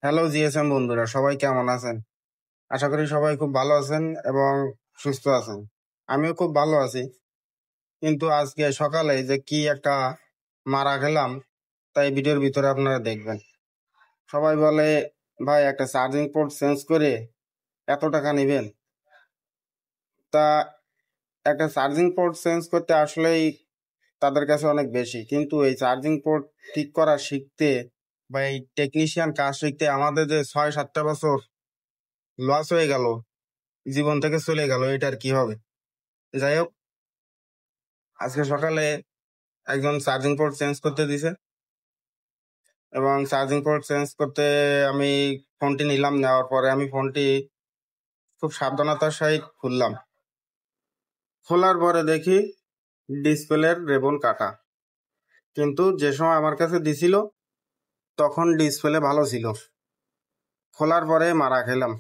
Hello GSM বন্ধুরা, সবাই কেমন আছেন? আশা করি সবাই খুব ভালো আছেন এবং সুস্থ আছেন। আমিও খুব ভালো আছি। কিন্তু আজকে সকালে যে কি একটা মারা খেলাম, তাই ভিডিওর ভিতরে আপনারা দেখবেন। সবাই বলে, ভাই একটা চার্জিং পোর্ট চেঞ্জ করে এত টাকা নেবেন? তা একটা চার্জিং পোর্ট চেঞ্জ করতে আসলেই তাদের কাছে অনেক বেশি, কিন্তু এই চার্জিং পোর্ট ঠিক করা শিখতে বা এই টেকনিশিয়ান কাজ শিখতে আমাদের যে 6-7টা বছর লস হয়ে গেল, জীবন থেকে চলে গেল, এটার কি হবে? যাই হোক, আজকে সকালে একজন চার্জিং পোর্ট চেঞ্জ করতে দিছে এবং চার্জিং পোর্ট চেঞ্জ করতে আমি ফোনটি নিলাম। নেওয়ার পরে আমি ফোনটি খুব সাবধানতার সহিত খুললাম। খোলার পরে দেখি ডিসপ্লের রেবন কাটা, কিন্তু যে সময় আমার কাছে দিছিল তখন ডিসপ্লে ভালো ছিল। খোলার পরে মারা খেলাম।